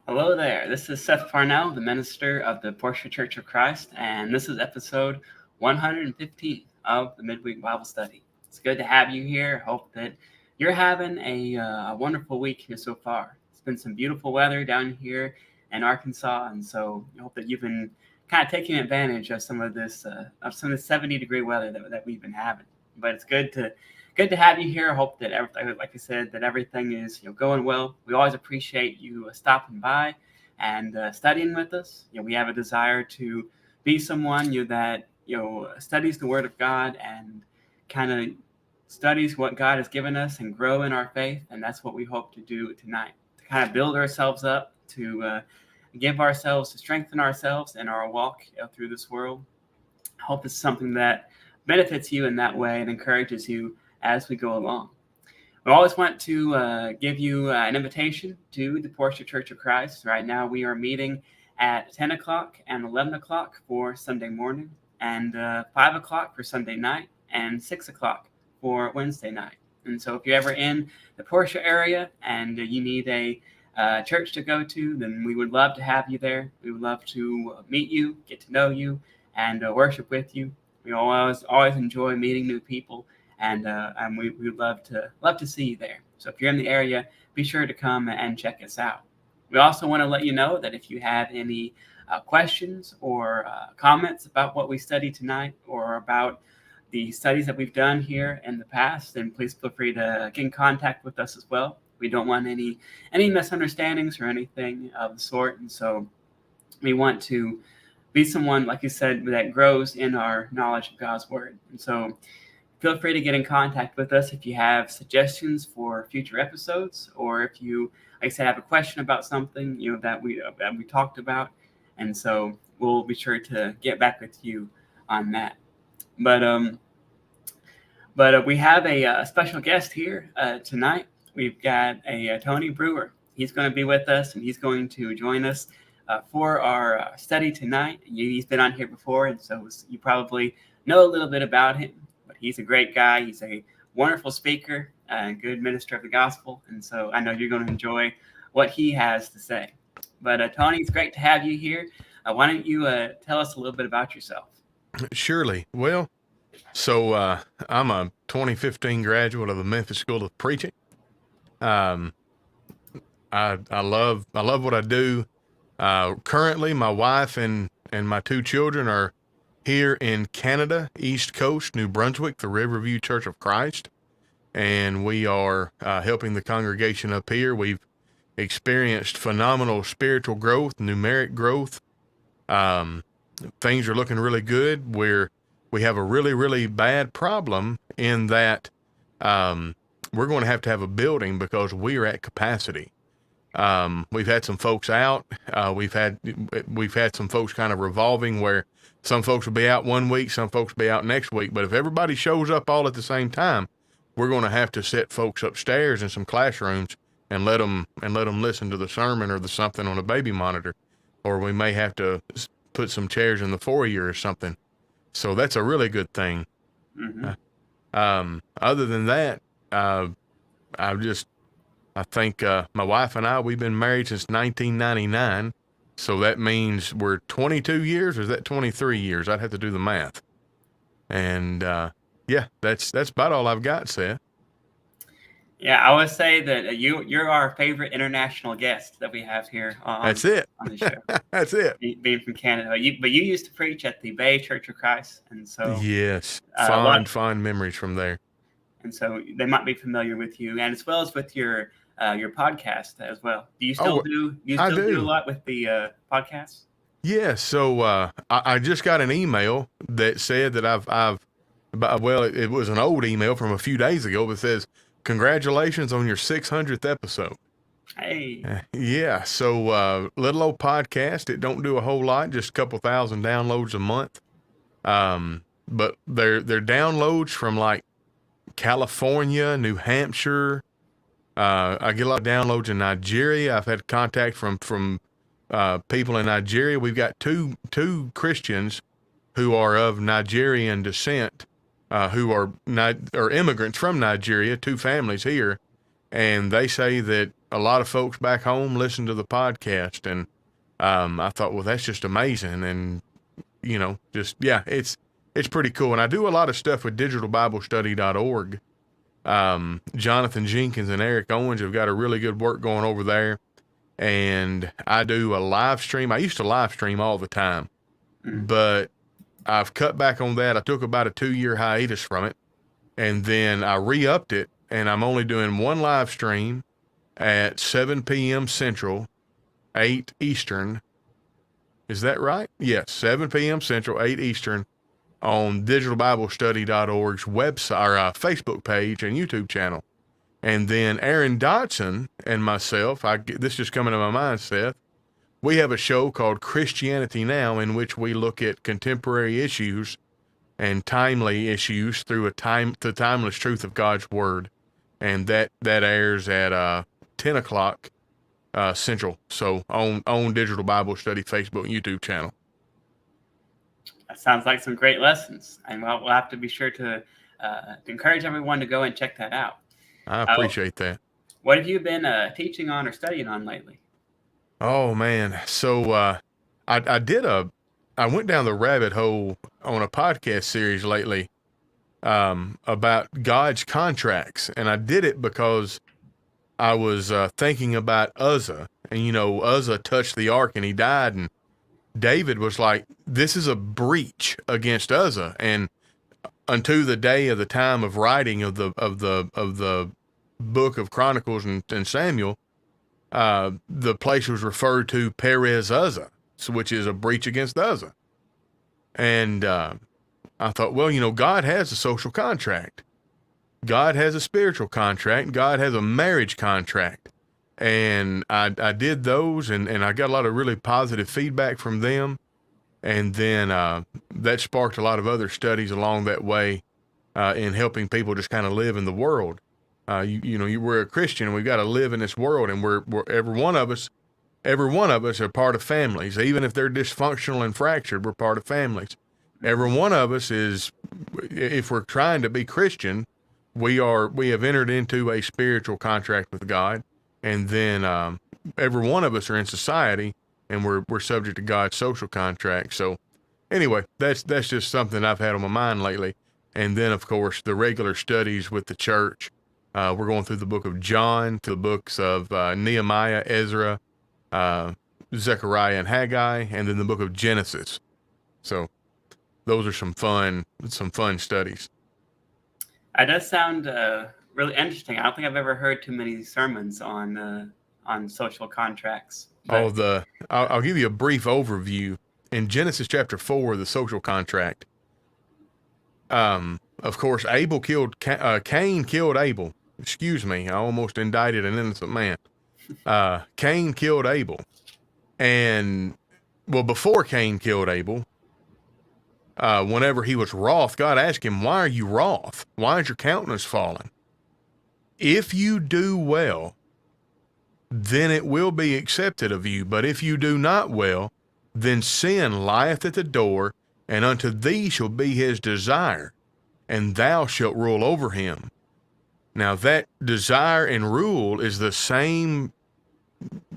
Hello there. This is Seth Parnell, the minister of the Portia Church of Christ, and this is episode 115 of the Midweek Bible Study. It's good to have you here. Hope that you're having a wonderful week here so far. It's been some beautiful weather down here in Arkansas, and so I hope that you've been kind of taking advantage of some of this 70-degree weather that we've been having. But it's good to have you here. I hope that everything, like I said, that everything is going well. We always appreciate you stopping by and studying with us. We have a desire to be someone that studies the Word of God and kind of studies what God has given us and grow in our faith. And that's what we hope to do tonight, to kind of build ourselves up, to to strengthen ourselves in our walk through this world. I hope it's something that benefits you in that way and encourages you as we go along. We always want to give you an invitation to the Portia Church of Christ. Right now we are meeting at 10 o'clock and 11 o'clock for Sunday morning, and 5 o'clock for Sunday night, and 6 o'clock for Wednesday night. And so if you're ever in the Portia area and you need a church to go to, then we would love to have you there. We would love to meet you, get to know you, and worship with you. We always enjoy meeting new people, and we would love to see you there. So if you're in the area, be sure to come and check us out. We also want to let you know that if you have any questions or comments about what we studied tonight or about the studies that we've done here in the past, then please feel free to get in contact with us as well. We don't want any misunderstandings or anything of the sort, and so we want to be someone, like you said, that grows in our knowledge of God's Word. And so feel free to get in contact with us if you have suggestions for future episodes, or if you, like I said, have a question about something that we talked about. And so we'll be sure to get back with you on that. But we have a special guest here tonight. We've got a Tony Brewer. He's going to be with us, and he's going to join us for our study tonight. He's been on here before, and so you probably know a little bit about him. But he's a great guy. He's a wonderful speaker, a good minister of the gospel, and so I know you're going to enjoy what he has to say. But Tony, it's great to have you here. Why don't you tell us a little bit about yourself? Surely. Well, so I'm a 2015 graduate of the Memphis School of Preaching. I love what I do. Currently, my wife and my two children are here in Canada, East Coast, New Brunswick, the Riverview Church of Christ, and we are helping the congregation up here. We've experienced phenomenal spiritual growth, numeric growth. Things are looking really good. We have a really, really bad problem in that we're going to have a building because we are at capacity. We've had some folks out. We've had some folks kind of revolving where some folks will be out one week, some folks will be out next week. But if everybody shows up all at the same time, we're going to have to set folks upstairs in some classrooms and let them listen to the sermon or the something on a baby monitor, or we may have to put some chairs in the foyer or something. So that's a really good thing. Mm-hmm. Other than that, I think my wife and we've been married since 1999. So that means we're 22 years, or is that 23 years? I'd have to do the math. And yeah, that's about all I've got, Seth. Yeah, I would say that you're our favorite international guest that we have here That's it. on the show. That's it. Being from Canada. But you used to preach at the Bay Church of Christ, and so Yes, fond memories from there. And so they might be familiar with you, and as well as with your podcast as well. Do you still do a lot with the podcast? Yeah. So I just got an email that said that it was an old email from a few days ago that says, "Congratulations on your 600th episode." Hey. Yeah. So little old podcast. It don't do a whole lot, just a couple thousand downloads a month. But they're downloads from like California, New Hampshire. I get a lot of downloads in Nigeria. I've had contact from people in Nigeria. We've got two Christians who are of Nigerian descent, who are immigrants from Nigeria, two families here, and they say that a lot of folks back home listen to the podcast, and I thought, well, that's just amazing, and it's pretty cool. And I do a lot of stuff with digitalbiblestudy.org. Jonathan Jenkins and Eric Owens have got a really good work going over there, and I do a live stream. I used to live stream all the time, but I've cut back on that. I took about a 2-year hiatus from it, and then I re-upped it, and I'm only doing one live stream at 7 p.m. Central, 8 Eastern. Is that right? Yes, 7 p.m. Central, 8 Eastern, on digitalbiblestudy.org's website or Facebook page and YouTube channel. And then Aaron Dotson and myself, this is coming to my mind, Seth, we have a show called Christianity Now, in which we look at contemporary issues and timely issues through the timeless truth of God's Word. And that airs at 10 o'clock Central, so on Digital Bible Study Facebook and YouTube channel. That sounds like some great lessons, and we'll have to be sure to encourage everyone to go and check that out. I appreciate that. What have you been teaching on or studying on lately? Oh man, so I went down the rabbit hole on a podcast series lately about God's contracts, and I did it because I was thinking about Uzzah, and Uzzah touched the ark and he died, and David was like, this is a breach against Uzzah, and unto the day of the time of writing of the book of Chronicles and Samuel, the place was referred to Perez Uzzah, which is a breach against Uzzah. And I thought, well, God has a social contract. God has a spiritual contract. God has a marriage contract. And I did those, and I got a lot of really positive feedback from them. And then that sparked a lot of other studies along that way in helping people just kind of live in the world. We're a Christian, and we've got to live in this world, and we're every one of us are part of families. Even if they're dysfunctional and fractured, we're part of families. Every one of us is, if we're trying to be Christian, we have entered into a spiritual contract with God. And then every one of us are in society, and we're subject to God's social contract. So anyway, that's just something I've had on my mind lately. And then, of course, the regular studies with the church. We're going through the book of John, to the books of Nehemiah, Ezra, Zechariah, and Haggai, and then the book of Genesis. So those are some fun studies. That does sound really interesting. I don't think I've ever heard too many sermons on social contracts. But... I'll give you a brief overview. In Genesis chapter 4, the social contract. Of course, Cain killed Abel. Excuse me, I almost indicted an innocent man. Cain killed Abel. And, well, before Cain killed Abel, whenever he was wroth, God asked him, why are you wroth? Why is your countenance fallen? If you do well, then it will be accepted of you. But if you do not well, then sin lieth at the door, and unto thee shall be his desire, and thou shalt rule over him. Now that desire and rule is the same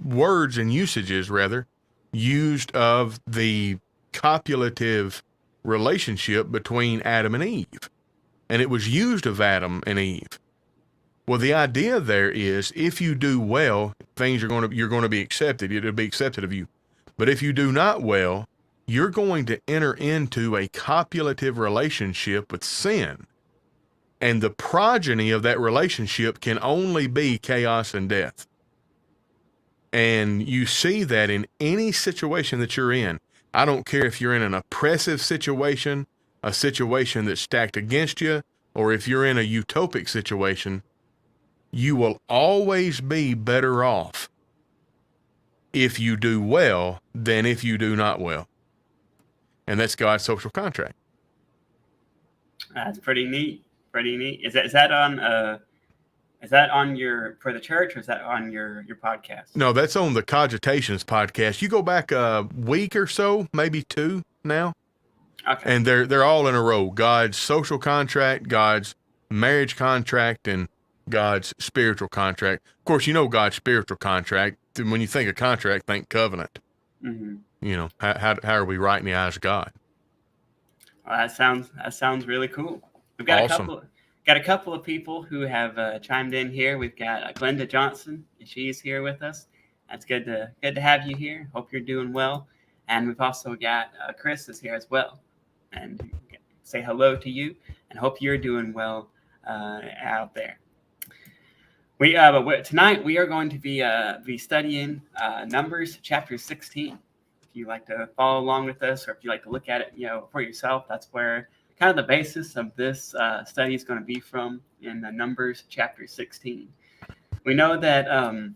words and usages, rather, used of the copulative relationship between Adam and Eve. And it was used of Adam and Eve. Well, the idea there is, if you do well, you're going to be accepted. It'll be accepted of you. But if you do not well, you're going to enter into a copulative relationship with sin. And the progeny of that relationship can only be chaos and death. And you see that in any situation that you're in. I don't care if you're in an oppressive situation, a situation that's stacked against you, or if you're in a utopic situation, you will always be better off if you do well than if you do not well. And that's God's social contract. That's pretty neat. Pretty neat. Is that on your, for the church, or is that on your podcast? No, that's on the Cogitations podcast. You go back a week or so, maybe 2 now. Okay. And they're all in a row. God's social contract, God's marriage contract, and God's spiritual contract. Of course, you know God's spiritual contract. When you think of contract, think covenant. Mm-hmm. You know, how are we right in the eyes of God? Well, that sounds really cool. We've got Awesome. a couple of people who have chimed in here. We've got Glenda Johnson, and she's here with us. That's good to have you here. Hope you're doing well. And we've also got Chris is here as well, and say hello to you, and hope you're doing well out there. Tonight we are going to be studying Numbers chapter 16. If you like to follow along with us, or if you like to look at it, for yourself, that's where kind of the basis of this study is going to be from in Numbers chapter 16. We know that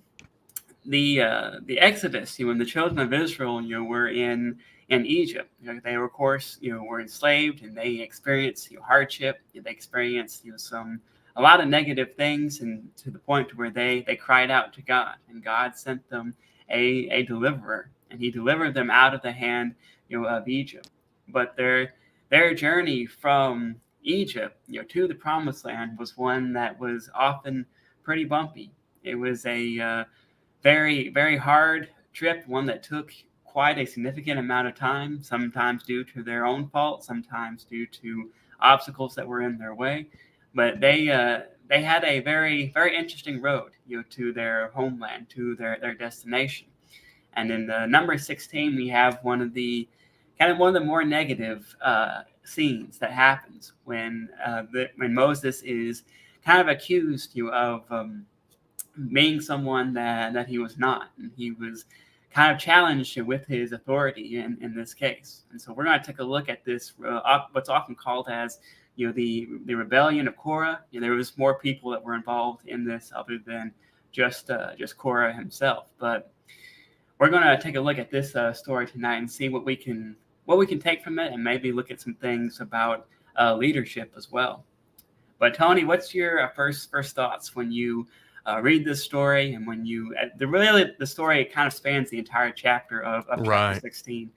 the Exodus, when the children of Israel, were in Egypt, they were, of course, were enslaved, and they experienced hardship. They experienced a lot of negative things, and to the point where they cried out to God, and God sent them a deliverer, and He delivered them out of the hand of Egypt. But their journey from Egypt to the Promised Land was one that was often pretty bumpy. It was a very, very hard trip, one that took quite a significant amount of time, sometimes due to their own fault, sometimes due to obstacles that were in their way. But they had a very, very interesting road, to their homeland, to their destination. And in number 16, we have one of the more negative scenes that happens when Moses is kind of accused of being someone that he was not, and he was kind of challenged with his authority in this case. And so we're going to take a look at this, what's often called as the rebellion of Korah. There was more people that were involved in this other than just Korah himself. But we're going to take a look at this story tonight and see what we can take from it, and maybe look at some things about leadership as well. But Tony, what's your first thoughts when you read this story, and when you the story kind of spans the entire chapter of chapter 16?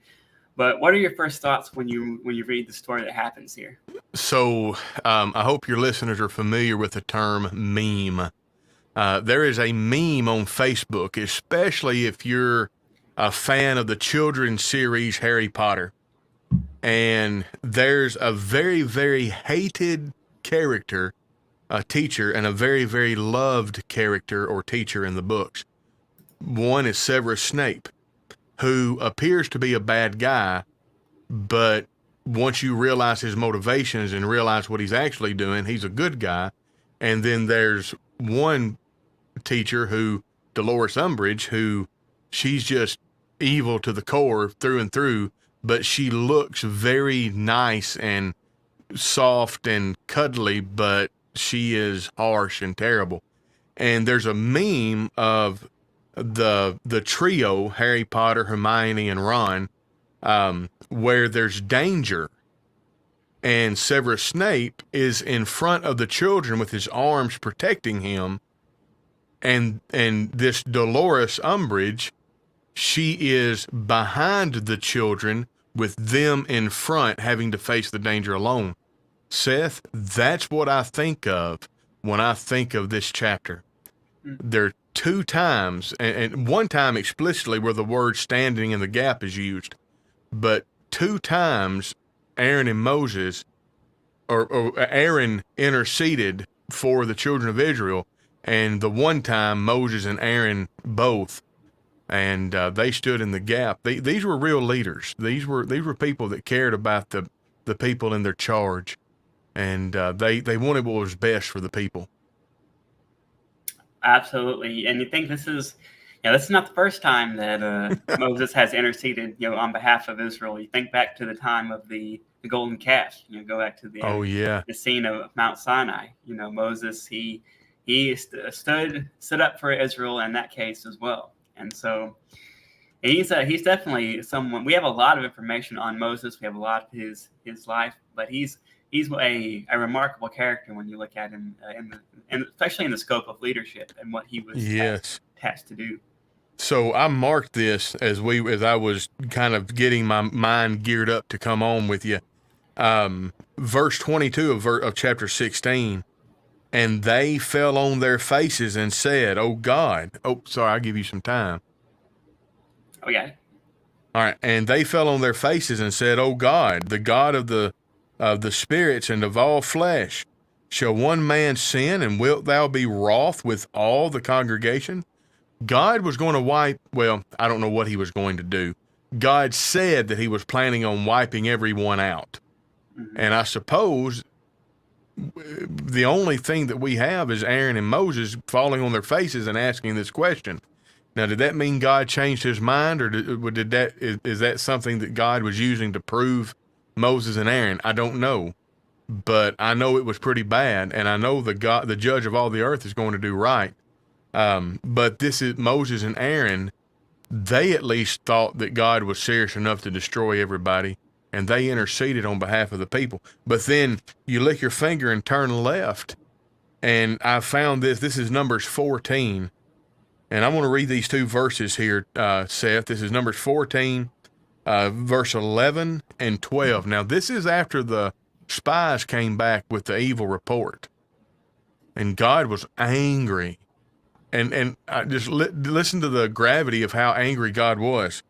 But what are your first thoughts when you read the story that happens here? So I hope your listeners are familiar with the term meme. There is a meme on Facebook, especially if you're a fan of the children's series Harry Potter. And there's a very, very hated character, a teacher, and a very, very loved character or teacher in the books. One is Severus Snape, who appears to be a bad guy, but once you realize his motivations and realize what he's actually doing, he's a good guy. And then there's one teacher, Dolores Umbridge, who she's just evil to the core through and through, but she looks very nice and soft and cuddly, but she is harsh and terrible. And there's a meme of the trio, Harry Potter, Hermione, and Ron, where there's danger, and Severus Snape is in front of the children with his arms protecting him, and this Dolores Umbridge, she is behind the children with them in front, having to face the danger alone. Seth, that's what I think of when I think of this chapter. There are two times, and one time explicitly where the word standing in the gap is used, but two times Aaron and Moses, or Aaron interceded for the children of Israel, and the one time Moses and Aaron both, and they stood in the gap. These were real leaders. These were people that cared about the people in their charge, and they wanted what was best for the people. Absolutely. And you think this is not the first time that Moses has interceded, on behalf of Israel. You think back to the time of the golden calf, go back to the scene of Mount Sinai. Moses, he stood up for Israel in that case as well. And so he's definitely someone. We have a lot of information on Moses. We have a lot of his life, but he's a remarkable character when you look at him, and especially in the scope of leadership and what he was tasked to do. So I marked this as I was kind of getting my mind geared up to come on with you. Verse 22 of chapter 16. And they fell on their faces and said, "Oh God." Oh, sorry, I'll give you some time. Okay. All right. And they fell on their faces and said, "Oh God, the God of the spirits and of all flesh, shall one man sin, and wilt thou be wroth with all the congregation?" God was going to wipe, well, I don't know what he was going to do. God said that he was planning on wiping everyone out. Mm-hmm. And I suppose the only thing that we have is Aaron and Moses falling on their faces and asking this question. Now, did that mean God changed his mind, or is that something that God was using to prove Moses and Aaron? I don't know, but I know it was pretty bad, and I know the judge of all the earth, is going to do right. But this is Moses and Aaron. They at least thought that God was serious enough to destroy everybody, and they interceded on behalf of the people. But then you lick your finger and turn left, and I found this. This is Numbers 14, and I'm going to read these two verses here, Seth. This is Numbers 14, verse 11 and 12. Now, this is after the spies came back with the evil report, and God was angry. And I just listen to the gravity of how angry God was.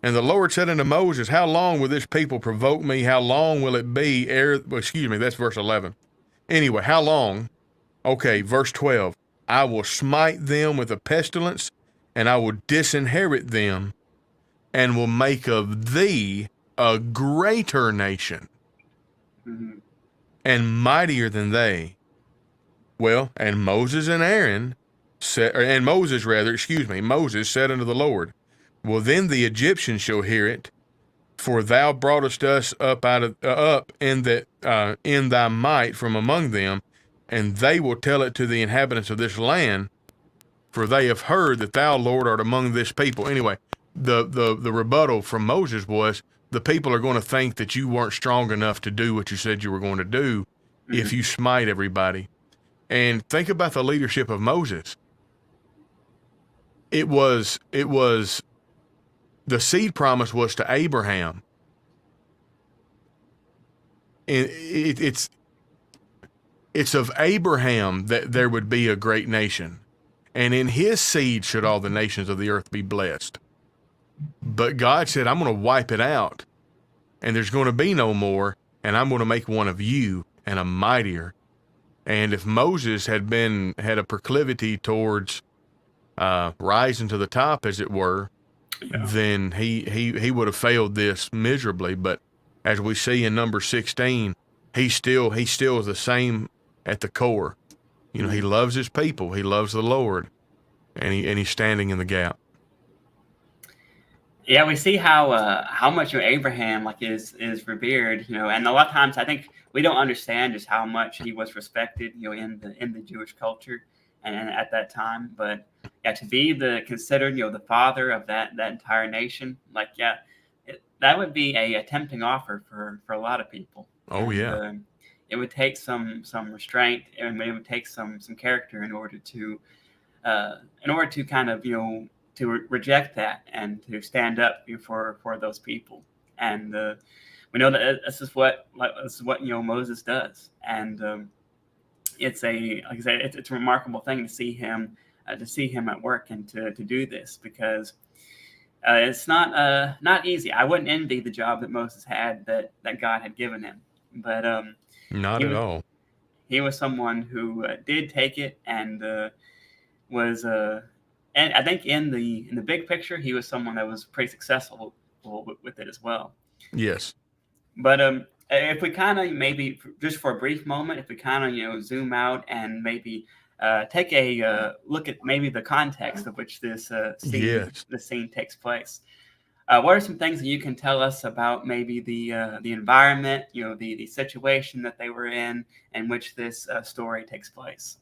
And the Lord said unto Moses, "How long will this people provoke me? How long will it be that's verse 11. Anyway, how long? Okay, verse 12. I will smite them with a pestilence, and I will disinherit them, and will make of thee a greater nation, Mm-hmm. and mightier than they." Well, and Moses said unto the Lord, "Well, then the Egyptians shall hear it, for thou broughtest us up in thy might from among them, and they will tell it to the inhabitants of this land, for they have heard that thou, Lord, art among this people." Anyway, the rebuttal from Moses was, the people are going to think that you weren't strong enough to do what you said you were going to do if you smite everybody. And think about the leadership of Moses. It was the seed promise was to Abraham. And it's of Abraham that there would be a great nation, and in his seed should all the nations of the earth be blessed. But God said, "I'm going to wipe it out, and there's going to be no more, and I'm going to make one of you, and a mightier." And if Moses had a proclivity towards rising to the top, as it were, then he would have failed this miserably. But as we see in number 16, he still is the same at the core. You know, he loves his people, he loves the Lord, and he's standing in the gap. Yeah, we see how much Abraham is revered, and a lot of times I think we don't understand just how much he was respected, in the Jewish culture and at that time. But yeah, to be considered, the father of that entire nation, that would be a tempting offer for a lot of people. Oh, and, yeah. It would take some restraint, and it would take some character in order to kind of to reject that and to stand up for those people. And we know that this is what Moses does, and it's it's a remarkable thing to see him at work and to do this, because it's not easy. I wouldn't envy the job that Moses had, that God had given him, but not at all. He was someone who did take it and was and I think in the big picture, he was someone that was pretty successful with it as well. Yes. But if we kind of maybe just for a brief moment, if we kind of zoom out and maybe take a look at maybe the context of which this scene takes place. What are some things that you can tell us about maybe the environment, the situation that they were in which this story takes place?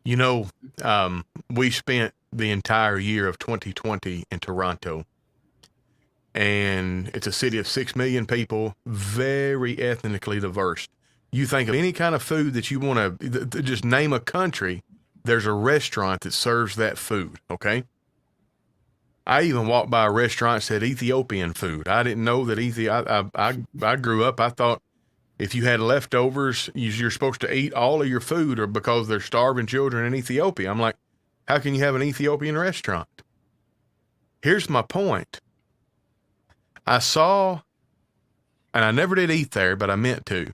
We spent the entire year of 2020 in Toronto, and it's a city of 6 million people, very ethnically diverse. You think of any kind of food that you want to just name a country, there's a restaurant that serves that food. Okay. I even walked by a restaurant that said Ethiopian food. I didn't know that I grew up, I thought If you had leftovers, you're supposed to eat all of your food, or because there's starving children in Ethiopia. I'm like, how can you have an Ethiopian restaurant? Here's my point. I saw, and I never did eat there, but I meant to.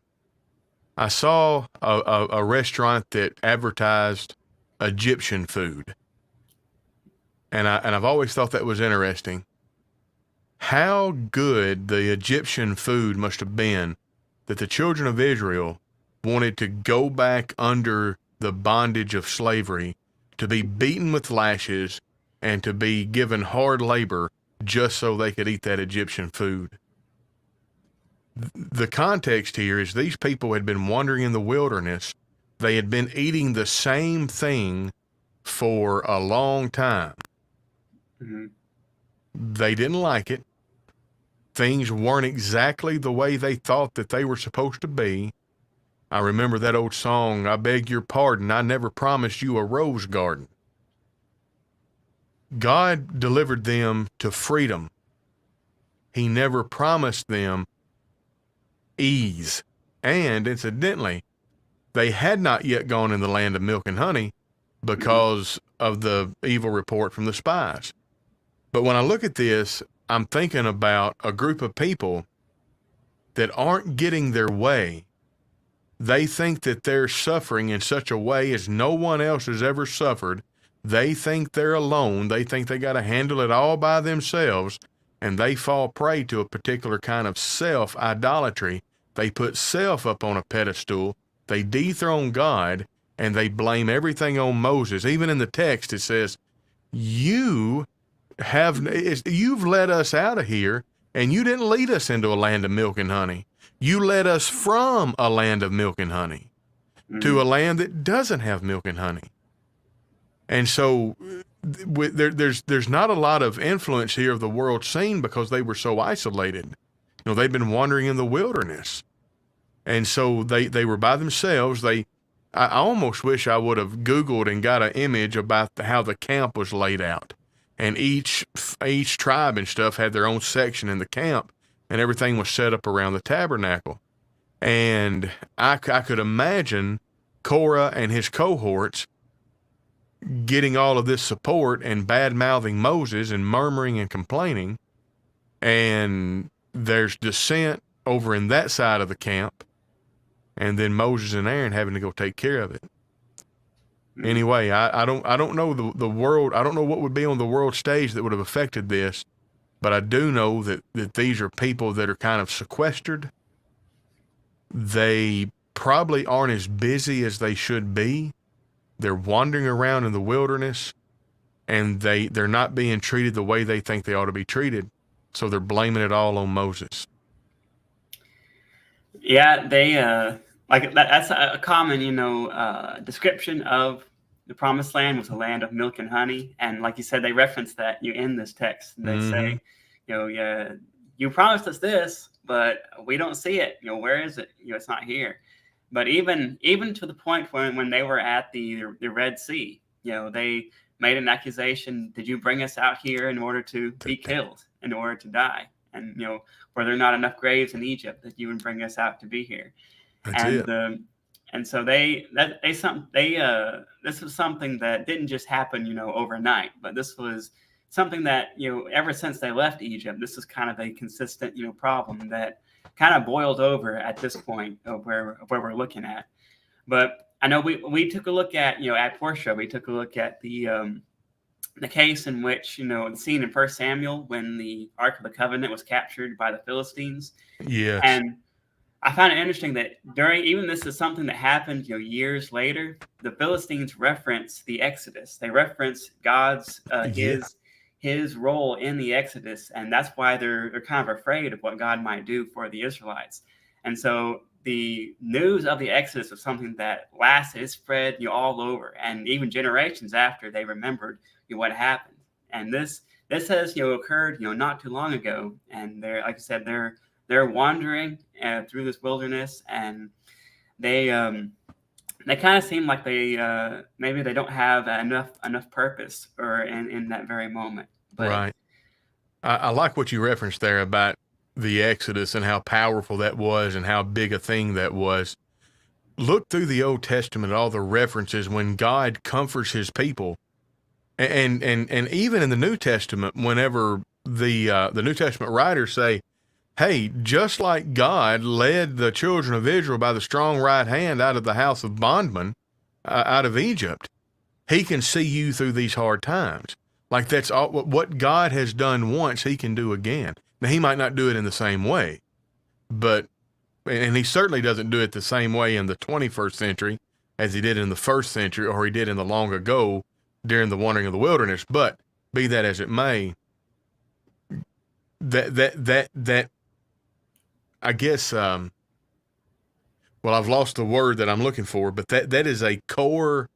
I saw a restaurant that advertised Egyptian food. And I've always thought that was interesting. How good the Egyptian food must have been that the children of Israel wanted to go back under the bondage of slavery, to be beaten with lashes, and to be given hard labor just so they could eat that Egyptian food. The context here is these people had been wandering in the wilderness. They had been eating the same thing for a long time. Mm-hmm. They didn't like it. Things weren't exactly the way they thought that they were supposed to be. I remember that old song, I beg your pardon, I never promised you a rose garden. God delivered them to freedom. He never promised them ease. And incidentally, they had not yet gone in the land of milk and honey because of the evil report from the spies. But when I look at this, I'm thinking about a group of people that aren't getting their way. They think that they're suffering in such a way as no one else has ever suffered. They think they're alone. They think they got to handle it all by themselves, and they fall prey to a particular kind of self-idolatry. They put self up on a pedestal. They dethrone God, and they blame everything on Moses. Even in the text, it says, you've led us out of here, and you didn't lead us into a land of milk and honey. You led us from a land of milk and honey to a land that doesn't have milk and honey. And so there's not a lot of influence here of the world scene because they were so isolated. They'd been wandering in the wilderness. And so they were by themselves. I almost wish I would have Googled and got an image about how the camp was laid out. And each tribe and stuff had their own section in the camp, and everything was set up around the tabernacle. And I could imagine Korah and his cohorts getting all of this support and bad-mouthing Moses and murmuring and complaining. And there's dissent over in that side of the camp, and then Moses and Aaron having to go take care of it. Anyway, I don't know the world. I don't know what would be on the world stage that would have affected this, but I do know that these are people that are kind of sequestered. They probably aren't as busy as they should be. They're wandering around in the wilderness, and they're not being treated the way they think they ought to be treated. So they're blaming it all on Moses. Yeah, they that's a common, description of the promised land was a land of milk and honey. And like you said, they reference that in this text. They say, you promised us this, but we don't see it. Where is it? It's not here. But even to the point when they were at the Red Sea, they made an accusation. Did you bring us out here in order to be killed, in order to die? And, were there not enough graves in Egypt that you would bring us out to be here? And so this was something that didn't just happen, overnight, but this was something that, ever since they left Egypt, this is kind of a consistent, problem that kind of boiled over at this point of where we're looking at. But I know we took a look at, at Portia, we took a look at the case in which, the scene in 1 Samuel when the Ark of the Covenant was captured by the Philistines. Yes. And I found it interesting that this is something that happened, years later, the Philistines reference the Exodus. They reference God's, his role in the Exodus. And that's why they're kind of afraid of what God might do for the Israelites. And so the news of the Exodus was something that lasted, spread, all over, and even generations after they remembered what happened. And this has, occurred, not too long ago. And they're, like I said, they're wandering through this wilderness, and they kind of seem like they maybe they don't have enough purpose or in that very moment. But, right. I like what you referenced there about the Exodus and how powerful that was and how big a thing that was. Look through the Old Testament, all the references when God comforts his people. And even in the New Testament, whenever the New Testament writers say, hey, just like God led the children of Israel by the strong right hand out of the house of bondmen, out of Egypt, he can see you through these hard times. Like that's all, what God has done once, he can do again. Now, he might not do it in the same way, and he certainly doesn't do it the same way in the 21st century as he did in the first century, or he did in the long ago during the wandering of the wilderness. But be that as it may, that I guess, well, I've lost the word that I'm looking for, but that is a core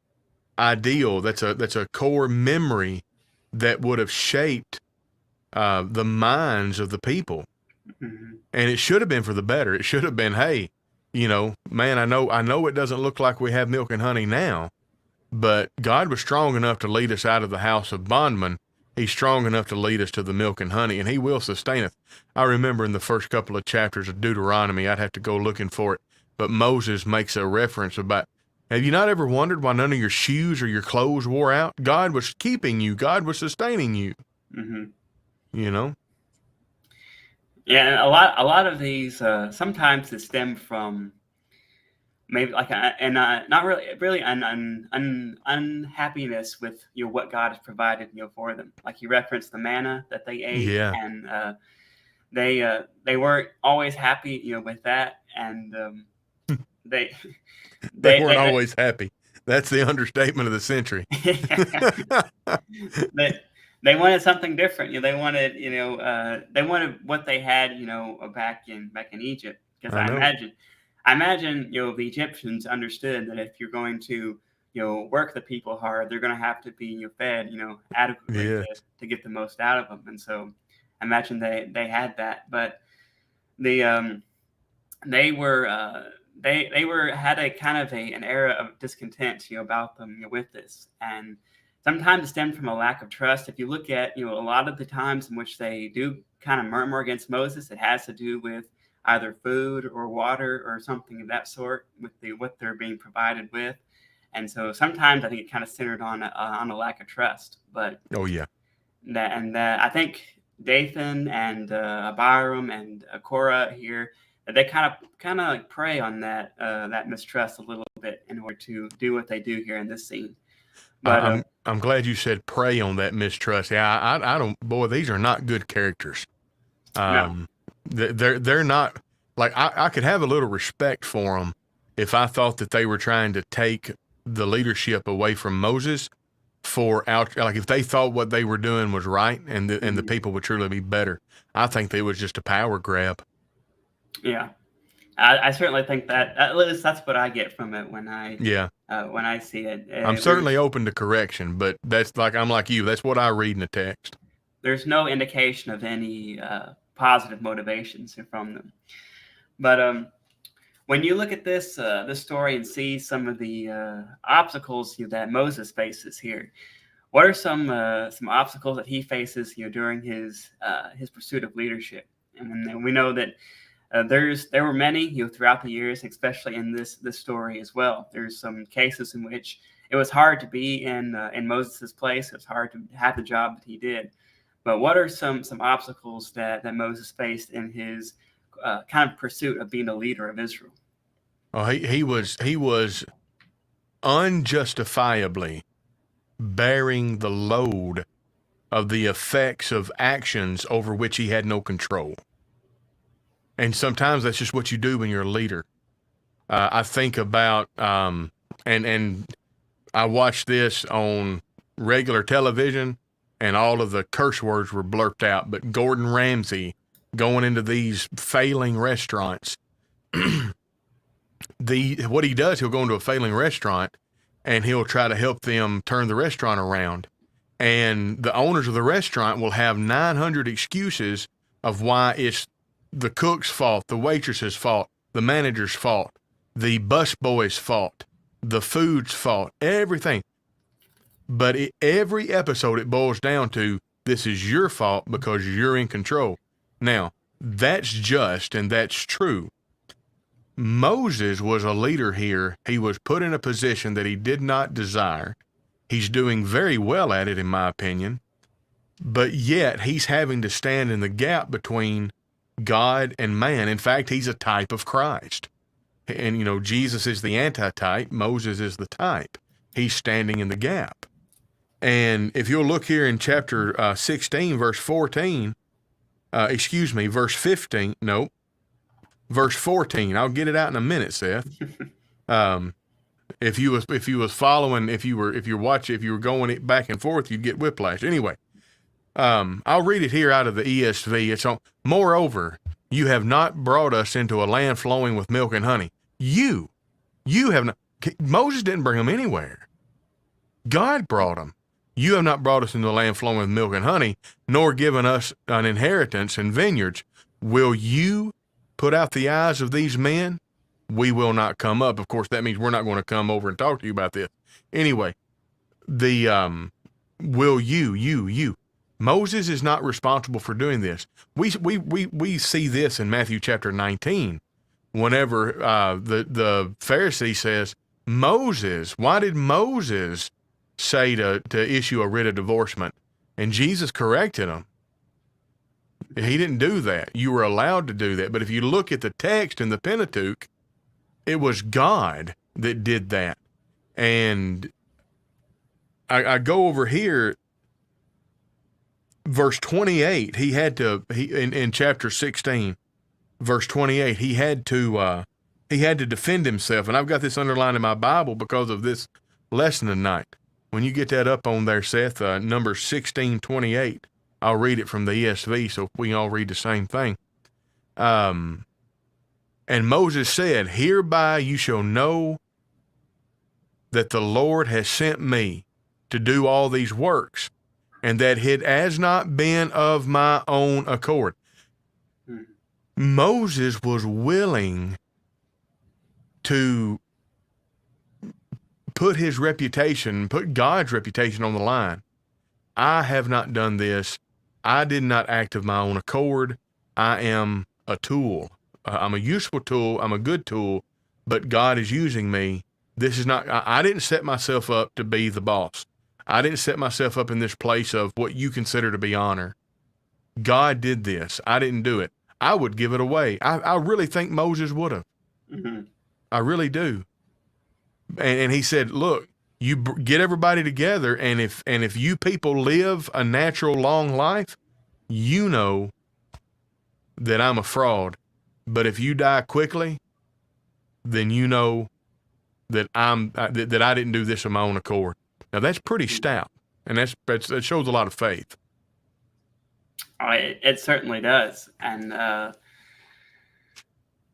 ideal. That's a core memory that would have shaped the minds of the people. Mm-hmm. And it should have been for the better. It should have been, hey, man, I know it doesn't look like we have milk and honey now, but God was strong enough to lead us out of the house of bondmen. He's strong enough to lead us to the milk and honey, and he will sustain us. I remember in the first couple of chapters of Deuteronomy, I'd have to go looking for it, but Moses makes a reference about, have you not ever wondered why none of your shoes or your clothes wore out? God was keeping you. God was sustaining you. Mm-hmm. Yeah, a lot of these sometimes they stem from maybe like not really an unhappiness with what God has provided for them. Like you referenced the manna that they ate, yeah. and they weren't always happy with that, and they weren't always happy. That's the understatement of the century. They wanted something different. They wanted what they had back in Egypt, because I imagine the Egyptians understood that if you're going to work the people hard, they're going to have to be fed adequately to get the most out of them. And so I imagine they had that, but they had a kind of an era of discontent about them with this, and sometimes it stemmed from a lack of trust. If you look at a lot of the times in which they do kind of murmur against Moses, it has to do with either food or water or something of that sort with what they're being provided with. And so sometimes I think it kind of centered on a lack of trust. But I think Dathan and Abiram and Korah here, they kind of like prey on that mistrust a little bit in order to do what they do here in this scene. But I'm glad you said prey on that mistrust. Yeah, I don't. Boy, these are not good characters. No. They're not, like, I could have a little respect for them if I thought that they were trying to take the leadership away from Moses like if they thought what they were doing was right and the people would truly be better. I think it was just a power grab. Yeah. I certainly think that, at least that's what I get from it when I see it. I'm certainly open to correction, but that's I'm like you. That's what I read in the text. There's no indication of any positive motivations from them. But when you look at this story and see some of the obstacles that Moses faces here, what are some obstacles that he faces during his pursuit of leadership? And we know that there were many throughout the years, especially in this story as well. There's some cases in which it was hard to be in Moses' place. It was hard to have the job that he did. But what are some obstacles that Moses faced in his kind of pursuit of being a leader of Israel? Oh, he was unjustifiably bearing the load of the effects of actions over which he had no control. And sometimes that's just what you do when you're a leader. I think about, and I watched this on regular television, and all of the curse words were blurted out. But Gordon Ramsay going into these failing restaurants, what he does, he'll go into a failing restaurant, and he'll try to help them turn the restaurant around. And the owners of the restaurant will have 900 excuses of why it's the cook's fault, the waitress's fault, the manager's fault, the busboy's fault, the food's fault, everything. But every episode, it boils down to, this is your fault because you're in control. Now, That's just and that's true. Moses was a leader here. He was put in a position that he did not desire. He's doing very well at it, in my opinion, but yet he's having to stand in the gap between God and man. In fact, he's a type of Christ. And, Jesus is the antitype. Moses is the type. He's standing in the gap. And if you'll look here in chapter 16, verse 14, verse 15, no, verse 14. I'll get it out in a minute, Seth. If you was following, if you were going it back and forth, you'd get whiplash. Anyway, I'll read it here out of the ESV. It's on. Moreover, you have not brought us into a land flowing with milk and honey. You have not. Moses didn't bring them anywhere. God brought them. You have not brought us into a land flowing with milk and honey, nor given us an inheritance in vineyards. Will you put out the eyes of these men? We will not come up. Of course, that means we're not going to come over and talk to you about this. Anyway, will you. Moses is not responsible for doing this. We see this in Matthew chapter 19, whenever the Pharisee says, Moses, why did Moses say to issue a writ of divorcement? And Jesus corrected him. He didn't do that. You were allowed to do that. But if you look at the text in the Pentateuch, it was God that did that. And I go over here, verse 28, in chapter 16, verse 28, he had to defend himself. And I've got this underlined in my Bible because of this lesson tonight. When you get that up on there, Seth, Numbers 16:28, I'll read it from the ESV so we all read the same thing. And Moses said, hereby you shall know that the Lord has sent me to do all these works, and that it has not been of my own accord. Moses was willing to put his reputation, put God's reputation on the line. I have not done this. I did not act of my own accord. I am a tool. I'm a useful tool. I'm a good tool, but God is using me. This is not, I didn't set myself up to be the boss. I didn't set myself up in this place of what you consider to be honor. God did this. I didn't do it. I would give it away. I really think Moses would have. Mm-hmm. I really do. And he said, look, you get everybody together, and if you people live a natural long life, you know that I'm a fraud. But if you die quickly, then you know that that I didn't do this of my own accord. Now that's pretty stout, and that shows a lot of faith. It certainly does, and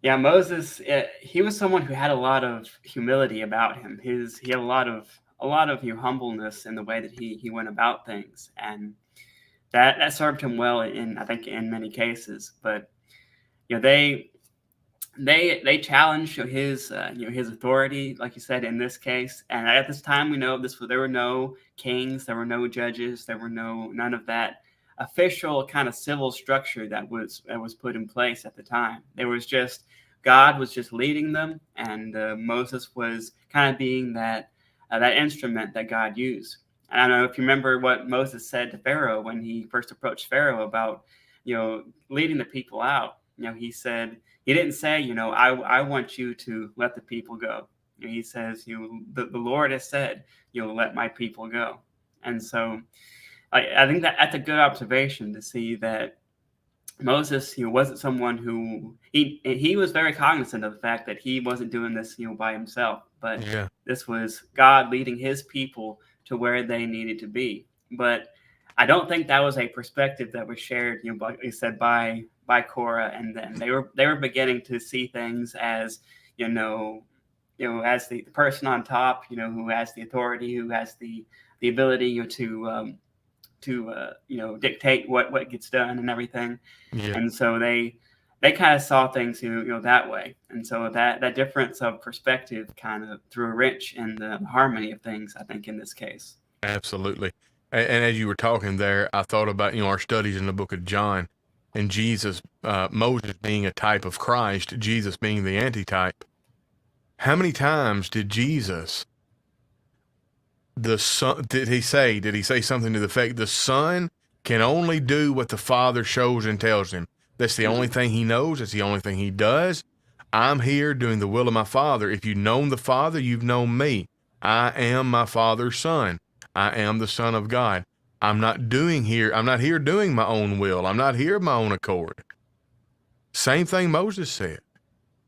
yeah, Moses, he was someone who had a lot of humility about him. He had a lot of humbleness in the way that he went about things, and that served him well I think in many cases. But they challenged his authority, like you said in this case. And at this time, we know there were no kings, there were no judges, there were none of that official kind of civil structure that was put in place at the time. There was just God was just leading them, and Moses was kind of being that instrument that God used. And I don't know if you remember what Moses said to Pharaoh when he first approached Pharaoh about leading the people out. He said, he didn't say, I want you to let the people go. He says, the Lord has said, let my people go. And so I think that's a good observation to see that Moses, wasn't someone who he was very cognizant of the fact that he wasn't doing this, by himself, but this was God leading his people to where they needed to be. But I don't think that was a perspective that was shared, like you said, by Korah, and then they were beginning to see things as, as the person on top, who has the authority, who has the ability to dictate what gets done and everything. Yeah. And so they kind of saw things, that way. And so that difference of perspective kind of threw a wrench in the harmony of things, I think, in this case. Absolutely. And as you were talking there, I thought about, our studies in the book of John. and Moses being a type of Christ, Jesus being the antitype, how many times did the Son, did he say something to the effect, the Son can only do what the Father shows and tells him? That's the only thing he knows. It's the only thing he does. I'm here doing the will of my Father. If you've known the Father, you've known me. I am my Father's Son. I am the Son of God. I'm not here doing my own will. I'm not here of my own accord. Same thing Moses said,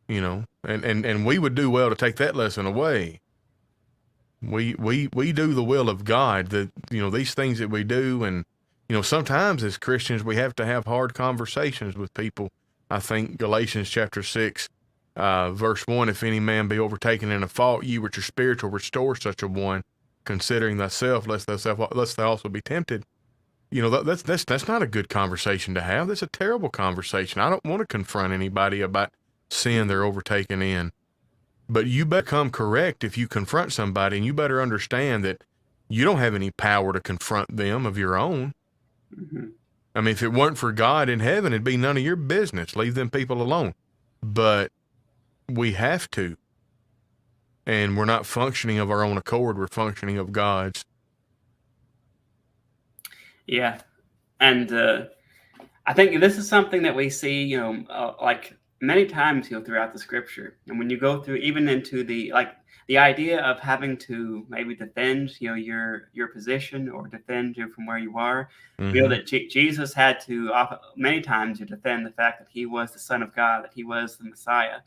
and we would do well to take that lesson away. We do the will of God, these things that we do. And, sometimes as Christians, we have to have hard conversations with people. I think Galatians chapter 6, verse 1, if any man be overtaken in a fault, ye which are spiritual, restore such a one, considering thyself, lest thou also be tempted. That's not a good conversation to have. That's a terrible conversation. I don't want to confront anybody about sin they're overtaken in. But you better come correct if you confront somebody, and you better understand that you don't have any power to confront them of your own. Mm-hmm. I mean, if it weren't for God in heaven, it'd be none of your business. Leave them people alone. But we have to. And we're not functioning of our own accord. We're functioning of God's. Yeah. And I think this is something that we see, like many times, throughout the scripture. And when you go through even into the idea of having to maybe defend, your position or defend you from where you are, Mm-hmm. that Jesus had to many times defend the fact that he was the Son of God, that he was the Messiah.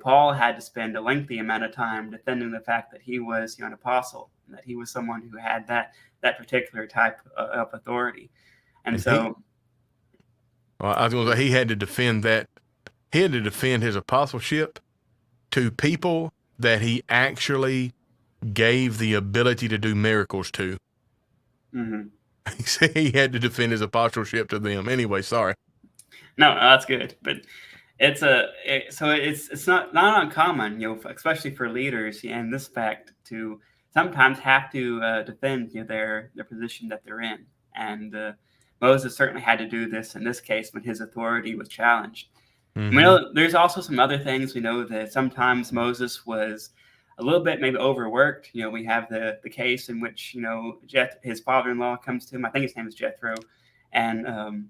Paul had to spend a lengthy amount of time defending the fact that he was an apostle, and that he was someone who had that particular type of authority. And so I was going to say, he had to defend that. He had to defend his apostleship to people that he actually gave the ability to do miracles to. Mm-hmm. He had to defend his apostleship to them. Anyway, sorry. No, that's good. But it's not uncommon, especially for leaders in this fact, to sometimes have to defend their position that they're in. And Moses certainly had to do this in this case when his authority was challenged. Mm-hmm. We know there's also some other things. We know that sometimes Moses was a little bit maybe overworked. We have the case in which his father-in-law comes to him. I think his name is Jethro, and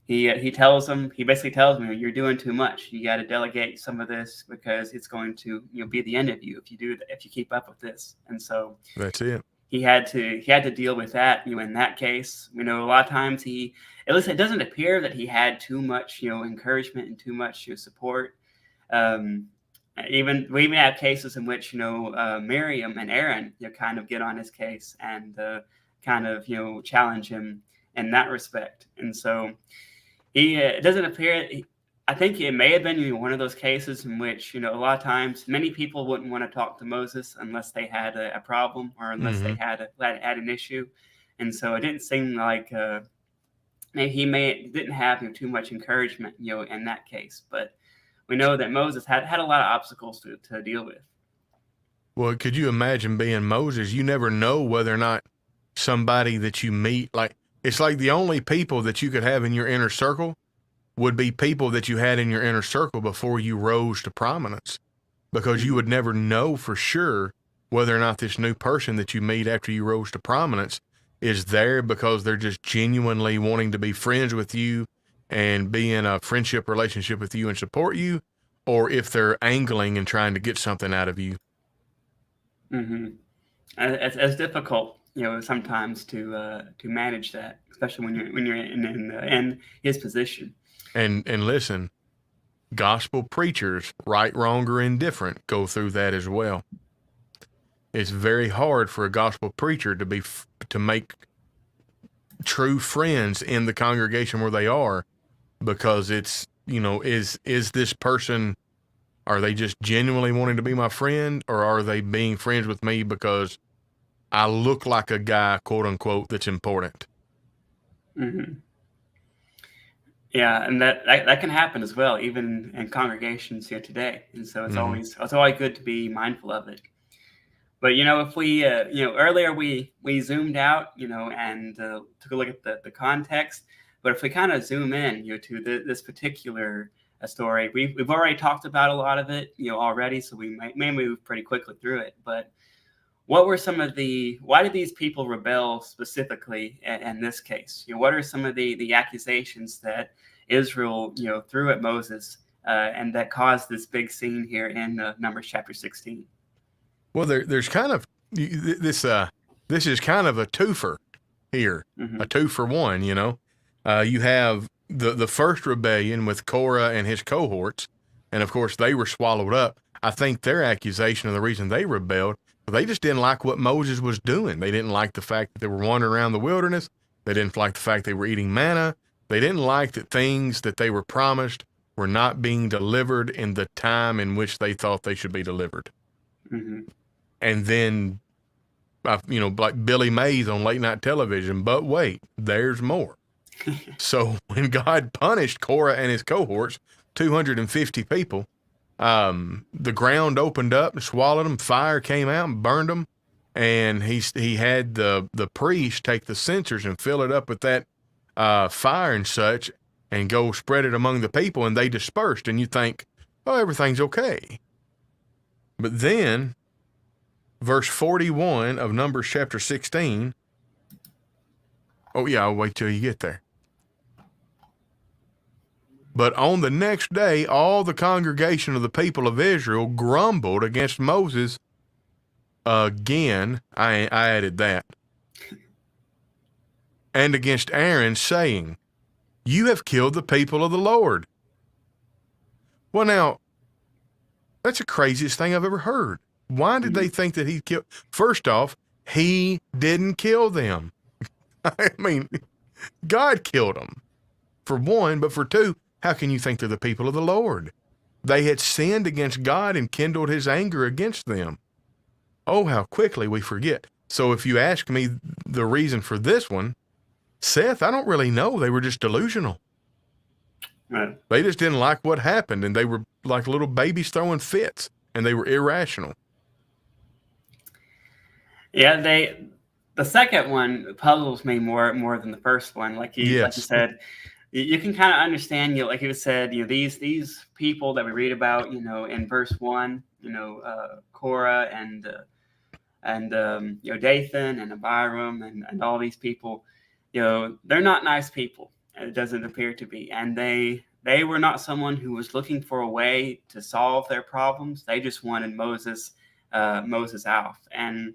he basically tells him, you're doing too much. You got to delegate some of this, because it's going to be the end of you if you keep up with this. And so that's it. He had to deal with that. In that case, a lot of times at least it doesn't appear that he had too much encouragement and too much support. We even have cases in which Miriam and Aaron kind of get on his case and kind of challenge him in that respect. And so it doesn't appear. I think it may have been one of those cases in which a lot of times many people wouldn't want to talk to Moses unless they had a problem, or unless they had an issue. And so it didn't seem like maybe he didn't have too much encouragement in that case. But we know that Moses had a lot of obstacles to deal with. Well, could you imagine being Moses? You never know whether or not somebody that you meet, it's like the only people that you could have in your inner circle would be people that you had in your inner circle before you rose to prominence, because you would never know for sure whether or not this new person that you meet after you rose to prominence is there because they're just genuinely wanting to be friends with you and be in a friendship relationship with you and support you, or if they're angling and trying to get something out of you. Mm-hmm. It's difficult, sometimes to manage that, especially when you're in his position. And listen, gospel preachers, right, wrong, or indifferent, go through that as well. It's very hard for a gospel preacher to make true friends in the congregation where they are, because it's, is this person, are they just genuinely wanting to be my friend, or are they being friends with me because I look like a guy, quote unquote, that's important? Mm-hmm. Yeah, and that can happen as well, even in congregations here today. And so it's always good to be mindful of it. But if we earlier we zoomed out, and took a look at the context. But if we kind of zoom in, to this particular story, we've already talked about a lot of it, already, so we may move pretty quickly through it. But what were why did these people rebel specifically in this case? What are some of the accusations that Israel, threw at Moses, and that caused this big scene here in Numbers chapter 16? Well, there's kind of this is kind of a twofer here, a 2-for-1. You have the first rebellion with Korah and his cohorts, and of course they were swallowed up. I think their accusation of the reason they rebelled, they just didn't like what Moses was doing. They didn't like the fact that they were wandering around the wilderness. They didn't like the fact they were eating manna. They didn't like that things that they were promised were not being delivered in the time in which they thought they should be delivered. And then, like Billy Mays on late night television, but wait, there's more. So when God punished Korah and his cohorts, 250 people, the ground opened up and swallowed them. Fire came out and burned them. And he had the priest take the censers and fill it up with that fire and such and go spread it among the people, and they dispersed. And you think, oh, everything's okay. But then, verse 41 of Numbers chapter 16. Oh, yeah, I'll wait till you get there. But on the next day, all the congregation of the people of Israel grumbled against Moses again. I added that. And against Aaron, saying, you have killed the people of the Lord. Well, now, that's the craziest thing I've ever heard. Why did they think that he killed? First off, he didn't kill them. I mean, God killed them, for one, but for two, how can you think they're the people of the Lord? They had sinned against God and kindled his anger against them. Oh, how quickly we forget. So if you ask me the reason for this one, Seth, I don't really know. They were just delusional. Right. They just didn't like what happened, and they were like little babies throwing fits, and they were irrational. Yeah, the second one puzzles me more than the first one. Like you said, you can kind of understand, like you said, these people that we read about, in verse 1, Korah and Dathan and Abiram and all these people, they're not nice people. It doesn't appear to be, and they were not someone who was looking for a way to solve their problems. They just wanted Moses out, and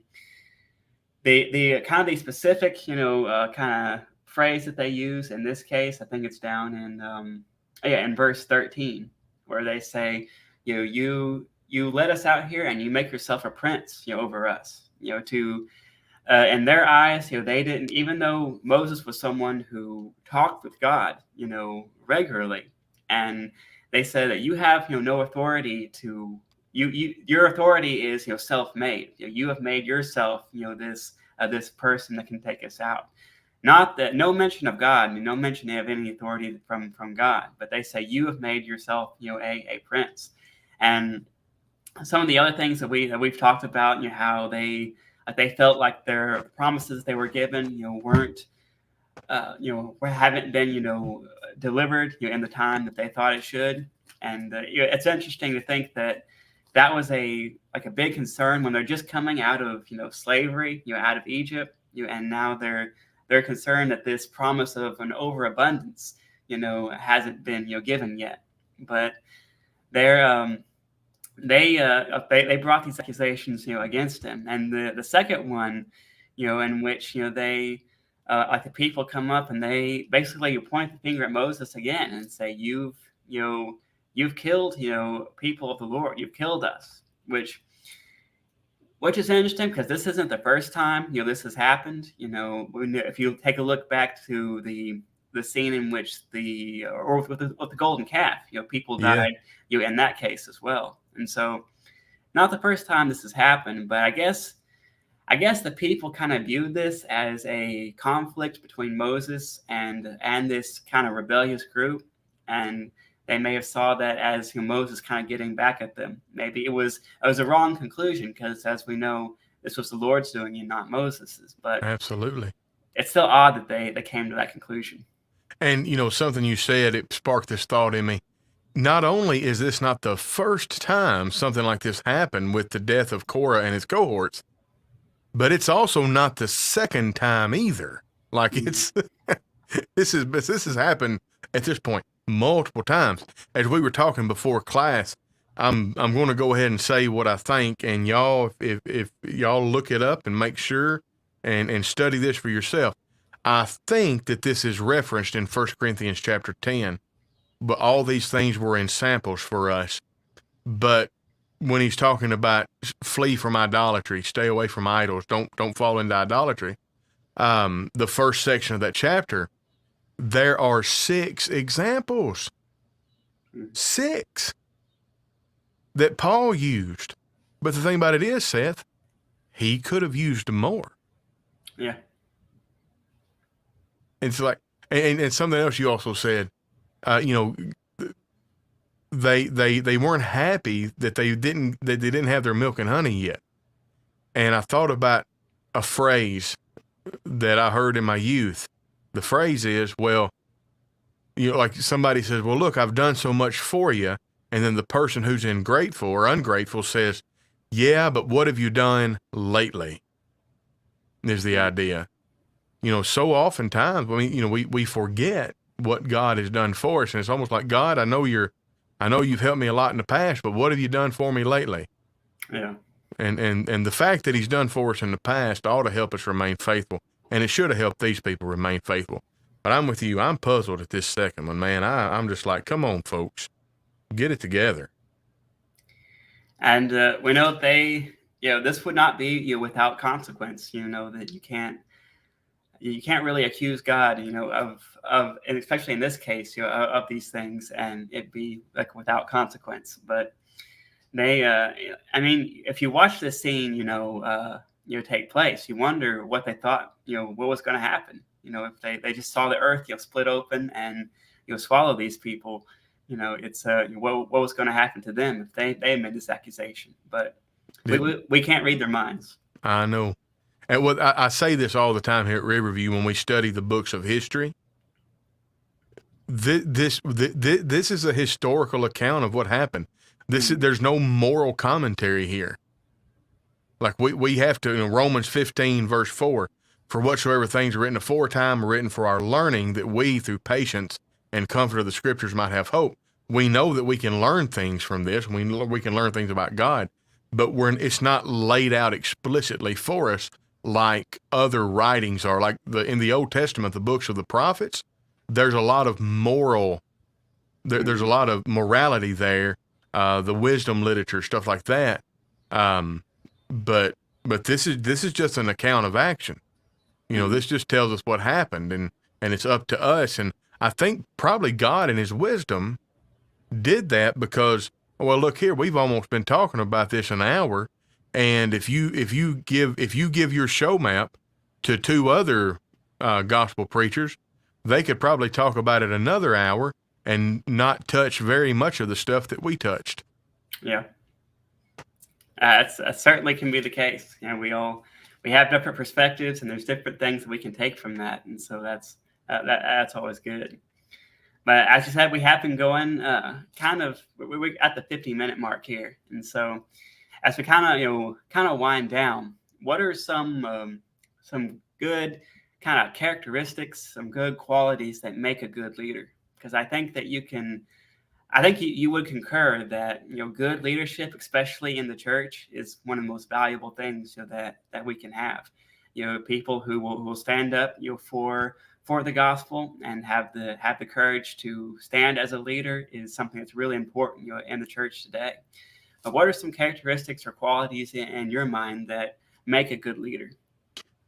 the kind of the specific, kind of phrase that they use in this case, I think it's down in verse 13, where they say, you let us out here and you make yourself a prince, over us, to in their eyes, they didn't, even though Moses was someone who talked with God, regularly, and they said that you have, no authority to. Your authority is, self-made. You have made yourself, this person that can take us out. Not that, no mention of God, no mention of any authority from God, but they say you have made yourself, a prince. And some of the other things that we've talked about, how they felt like their promises they were given, weren't, haven't been, delivered, in the time that they thought it should. And it's interesting to think that was a big concern when they're just coming out of, slavery, out of Egypt, and now they're concerned that this promise of an overabundance, hasn't been, given yet. But they brought these accusations, against him. And the second one, in which, they like the people come up and they basically point the finger at Moses again and say, you've killed, people of the Lord. You've killed us, which is interesting because this isn't the first time, this has happened. If you take a look back to the scene in which with the golden calf, people died, in that case as well. And so, not the first time this has happened, but I guess the people kind of viewed this as a conflict between Moses and this kind of rebellious group, and they may have saw that as Moses kind of getting back at them. Maybe it was a wrong conclusion because, as we know, this was the Lord's doing and not Moses's. But absolutely, it's still odd that they came to that conclusion. And, something you said, it sparked this thought in me. Not only is this not the first time something like this happened with the death of Korah and his cohorts, but it's also not the second time either. Like this has happened at this point multiple times. As we were talking before class, I'm going to go ahead and say what I think, and y'all, if y'all look it up and make sure and study this for yourself. I think that this is referenced in 1 Corinthians chapter 10, but all these things were in samples for us. But when he's talking about flee from idolatry, stay away from idols, don't fall into idolatry, the first section of that chapter, there are 6 examples. 6 that Paul used. But the thing about it is, Seth, he could have used more. Yeah. It's like, and something else you also said, they weren't happy that they didn't have their milk and honey yet. And I thought about a phrase that I heard in my youth. The phrase is, well, like somebody says, well, look, I've done so much for you. And then the person who's ungrateful says, yeah, but what have you done lately? Is the idea. So oftentimes, we forget what God has done for us. And it's almost like, God, I know you've helped me a lot in the past, but what have you done for me lately? Yeah. And the fact that he's done for us in the past ought to help us remain faithful. And it should have helped these people remain faithful. But I'm with you. I'm puzzled at this second one, man. I'm just like, come on, folks, get it together. And we know this would not be without consequence. That you can't really accuse God, of and especially in this case, of these things, and it be like without consequence. But they, if you watch this scene, take place, you wonder what they thought, what was going to happen. If they just saw the earth, split open and swallow these people, it's what was going to happen to them if they made this accusation. But we can't read their minds. I know. And what I say this all the time here at Riverview when we study the books of history. This is a historical account of what happened. There's no moral commentary here. Like we have to, Romans 15 verse 4, for whatsoever things are written aforetime are written for our learning, that we through patience and comfort of the scriptures might have hope. We know that we can learn things from this. We can learn things about God, but it's not laid out explicitly for us like other writings are. Like in the Old Testament, the books of the prophets, there's a lot of there's a lot of morality there, the wisdom literature, stuff like that. But this is just an account of action. This just tells us what happened, and it's up to us. And I think probably God in his wisdom did that because, well, look here, we've almost been talking about this an hour. And if you give your show map to 2 other gospel preachers, they could probably talk about it another hour and not touch very much of the stuff that we touched. Yeah, that certainly can be the case. We have different perspectives, and there's different things that we can take from that, and so that's always good. But as you said, we have been going we're at the 50-minute mark here, and so as we kind of wind down, what are some good kind of characteristics, some good qualities that make a good leader? Because I think that you would concur that good leadership, especially in the church, is one of the most valuable things that we can have. People who will stand up for the gospel and have the courage to stand as a leader is something that's really important in the church today. But what are some characteristics or qualities in your mind that make a good leader?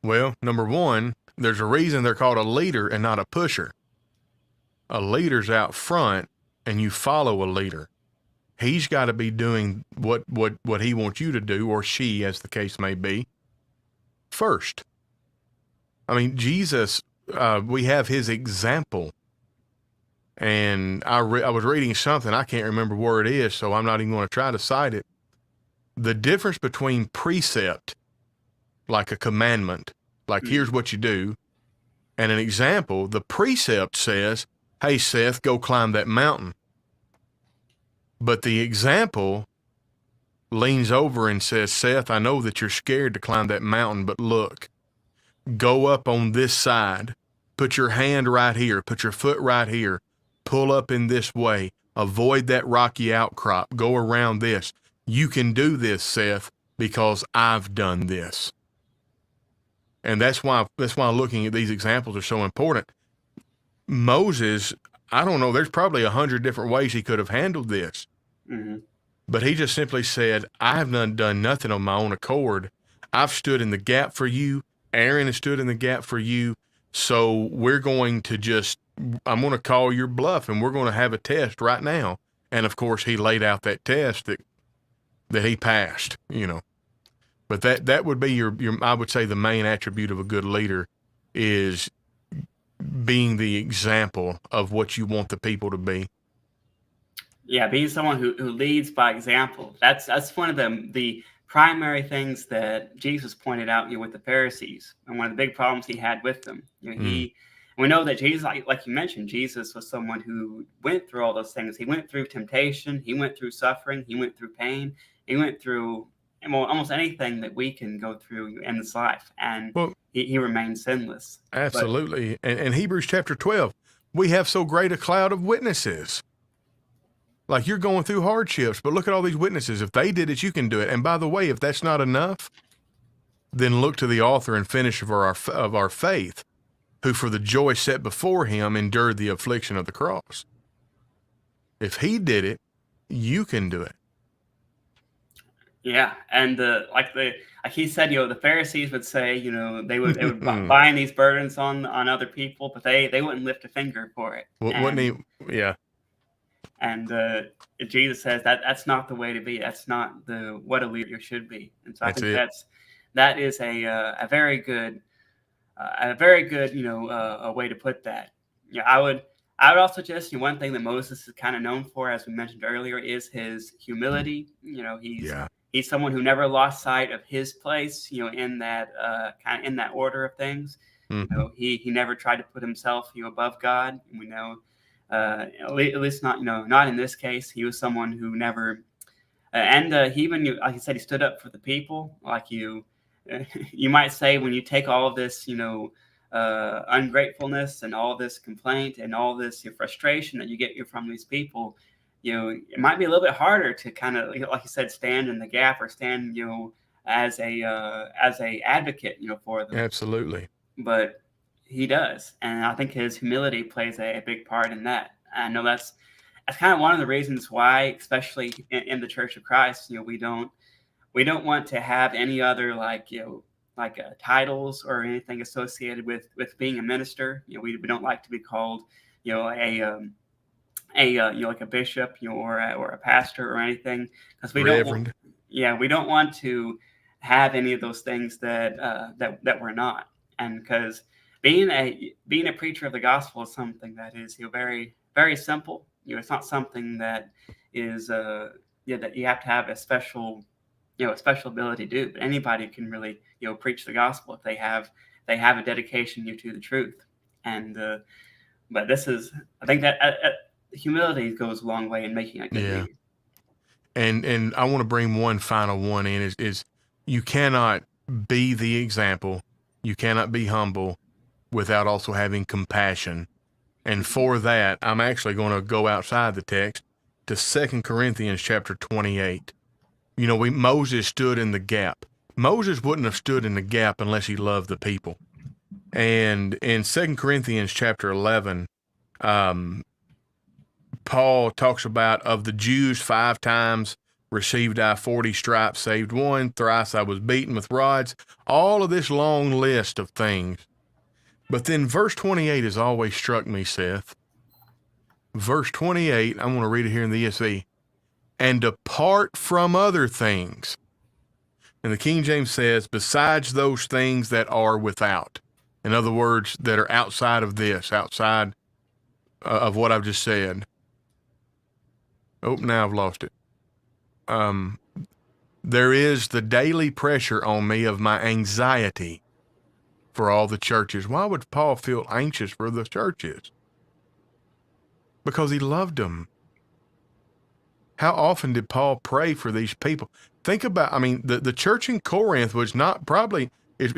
Well, number one, there's a reason they're called a leader and not a pusher. A leader's out front, and you follow a leader. He's got to be doing what he wants you to do, or she, as the case may be, first. I mean, Jesus, we have his example. And I was reading something, I can't remember where it is, so I'm not even going to try to cite it. The difference between precept, like a commandment, like here's what you do, And an example, the precept says, hey, Seth, go climb that mountain. But the example leans over and says, Seth, I know that you're scared to climb that mountain, but look, go up on this side, put your hand right here, put your foot right here, pull up in this way, avoid that rocky outcrop, go around this. You can do this, Seth, because I've done this. And that's why looking at these examples are so important. Moses, I don't know, there's probably 100 different ways he could have handled this. Mm-hmm. But he just simply said, I have done nothing on my own accord. I've stood in the gap for you. Aaron has stood in the gap for you. So we're going to I'm going to call your bluff, and we're going to have a test right now. And of course, he laid out that test that he passed, you know. But that would be your I would say the main attribute of a good leader is being the example of what you want the people to be. Yeah, being someone who leads by example. That's one of the primary things that Jesus pointed out, with the Pharisees, and one of the big problems he had with them. We know that Jesus, like you mentioned, Jesus was someone who went through all those things. He went through temptation. He went through suffering. He went through pain. He went through almost anything that we can go through in this life, and he remained sinless. Absolutely. And Hebrews chapter 12, we have so great a cloud of witnesses. Like, you're going through hardships, but look at all these witnesses. If they did it, you can do it. And by the way, if that's not enough, then look to the author and finisher of our faith, who for the joy set before him endured the affliction of the cross. If he did it, you can do it. Yeah, and like he said, the Pharisees would say, they would bind these burdens on other people, but they wouldn't lift a finger for it. Wouldn't he? Yeah. And Jesus says that's not the way to be. That's not what a leader should be. And so I think that is a very good a way to put that. I would also suggest one thing that Moses is kind of known for, as we mentioned earlier, is his humility. He's someone who never lost sight of his place, in that kind of in that order of things. Mm-hmm. He never tried to put himself, above God. And we know, at least not, not in this case. He was someone who never, and he even, like you said, he stood up for the people. Like you might say, when you take all of this, ungratefulness and all this complaint and all this frustration that you get from these people, it might be a little bit harder to kind of, like you said, stand in the gap or stand, as a advocate, for them. Absolutely. But he does, and I think his humility plays a big part in that. I know that's kind of one of the reasons why, especially in the Church of Christ, we don't want to have any other titles or anything associated with being a minister. We don't like to be called, like a bishop, or a pastor or anything, because we don't want to have any of those things that we're not. And because being a preacher of the gospel is something that is very, very simple. It's not something that is that you have to have a special ability to do. But anybody can really preach the gospel if they have a dedication to the truth. And but I think that humility goes a long way in making a good leader. And I want to bring one final one in is you cannot be the example, you cannot be humble without also having compassion. And for that, I'm actually going to go outside the text to 2 Corinthians chapter 28. Moses stood in the gap. Moses wouldn't have stood in the gap unless he loved the people. And in 2 Corinthians chapter 11, Paul talks about, of the Jews 5 times received I 40 stripes, saved 1, thrice I was beaten with rods, all of this long list of things. But then verse 28 has always struck me, Seth. Verse 28, I want to read it here in the ESV. And apart from other things. And the King James says, besides those things that are without. In other words, that are outside of this, outside of what I've just said. Oh, now I've lost it. There is the daily pressure on me of my anxiety for all the churches. Why would Paul feel anxious for the churches? Because he loved them. How often did Paul pray for these people? Think about, the church in Corinth was not probably, if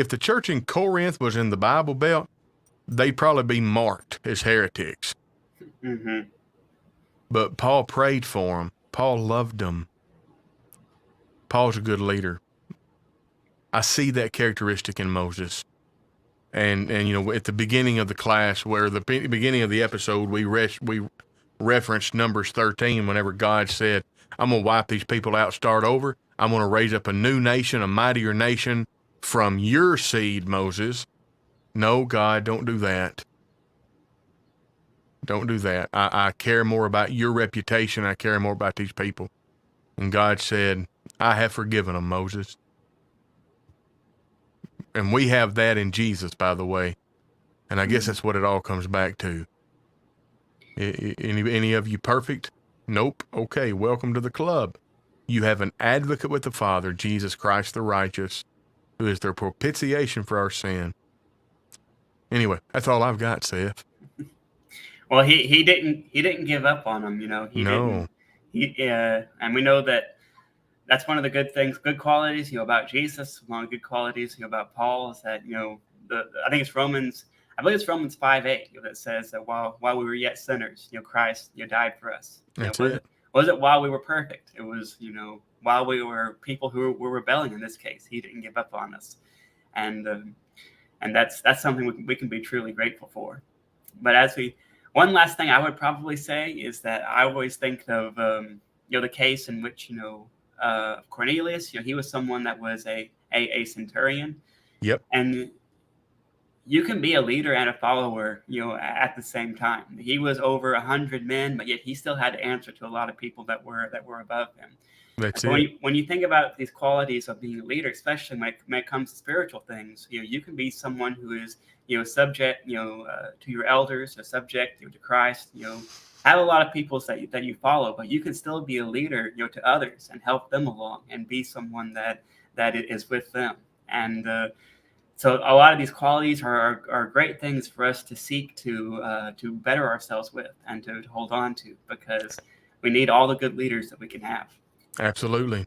the church in Corinth was in the Bible Belt, they'd probably be marked as heretics. Mm-hmm. But Paul prayed for them. Paul loved them. Paul's a good leader. I see that characteristic in Moses. And at the beginning of the class, where the beginning of the episode, we referenced Numbers 13 whenever God said, I'm going to wipe these people out, start over. I'm going to raise up a new nation, a mightier nation from your seed, Moses. No, God, don't do that. Don't do that. I care more about your reputation. I care more about these people. And God said, I have forgiven them, Moses. And we have that in Jesus, by the way. And I guess that's what it all comes back to. Any of you perfect? Nope. Okay, welcome to the club. You have an advocate with the Father, Jesus Christ the righteous, who is the propitiation for our sin. Anyway, that's all I've got, Seth. Well, he didn't give up on them, No. And we know that's one of the good qualities, about Jesus. One of the good qualities, about Paul is that, I think it's Romans 5:8 that says that while we were yet sinners, Christ, died for us. That's it. Was it while we were perfect? It was, while we were people who were rebelling. In this case, he didn't give up on us, and that's something we can be truly grateful for. But one last thing I would probably say is that I always think of the case in which Cornelius. He was someone that was a centurion. Yep. And you can be a leader and a follower, at the same time. He was over 100 men, but yet he still had to answer to a lot of people that were above him. That's so it. When you think about these qualities of being a leader, especially when it comes to spiritual things, you can be someone who is, subject, to your elders, subject to Christ, have a lot of people that you follow, but you can still be a leader, to others and help them along and be someone that is with them. And so a lot of these qualities are great things for us to seek to better ourselves with and to hold on to, because we need all the good leaders that we can have. Absolutely.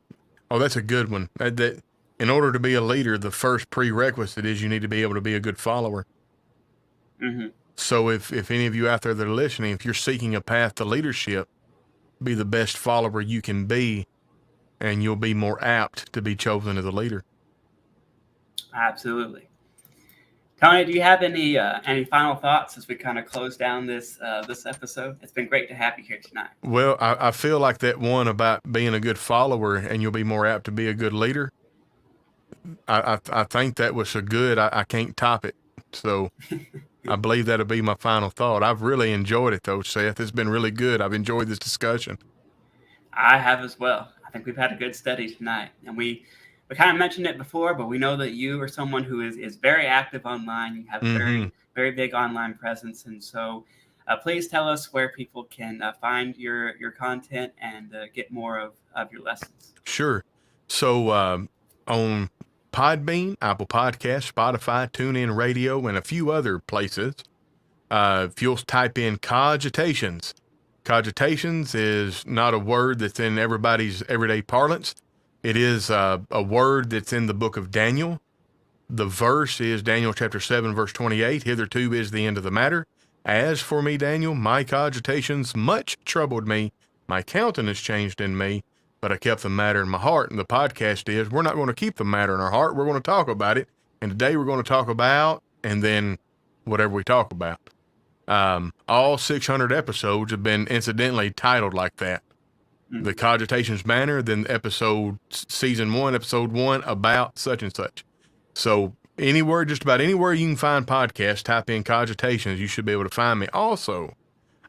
Oh, that's a good one. That in order to be a leader, the first prerequisite is you need to be able to be a good follower. Mm-hmm. So if any of you out there that are listening, if you're seeking a path to leadership, be the best follower you can be, and you'll be more apt to be chosen as a leader. Absolutely. Tony, do you have any final thoughts as we kind of close down this episode? It's been great to have you here tonight. Well, I feel like that one about being a good follower and you'll be more apt to be a good leader. I think that was so good. I can't top it. So I believe that'll be my final thought. I've really enjoyed it though, Seth. It's been really good. I've enjoyed this discussion. I have as well. I think we've had a good study tonight, and we kind of mentioned it before, but we know that you are someone who is very active online. You have a very, very big online presence. And so please tell us where people can find your content and get more of your lessons. Sure. So on Podbean, Apple Podcasts, Spotify, TuneIn Radio, and a few other places, if you'll type in cogitations. Cogitations is not a word that's in everybody's everyday parlance. It is a word that's in the book of Daniel. The verse is Daniel chapter 7, verse 28. Hitherto is the end of the matter. As for me, Daniel, my cogitations much troubled me. My countenance changed in me, but I kept the matter in my heart. And the podcast is, we're not going to keep the matter in our heart. We're going to talk about it. And today we're going to talk about, and then whatever we talk about. All 600 episodes have been incidentally titled like that. The Cogitations Banner, then season 1, episode 1, about such and such. So anywhere, just about anywhere you can find podcasts, type in Cogitations, you should be able to find me. Also,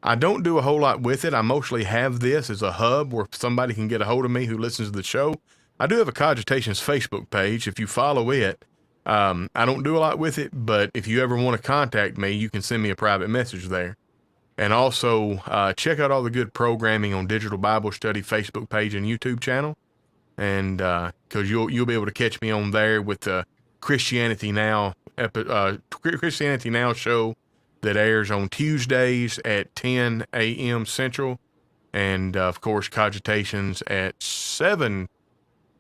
I don't do a whole lot with it. I mostly have this as a hub where somebody can get a hold of me who listens to the show. I do have a Cogitations Facebook page. If you follow it, I don't do a lot with it, but if you ever want to contact me, you can send me a private message there. And also, check out all the good programming on Digital Bible Study Facebook page and YouTube channel. And, cause you'll be able to catch me on there with, Christianity Now show that airs on Tuesdays at 10 a.m. Central, and of course Cogitations at 7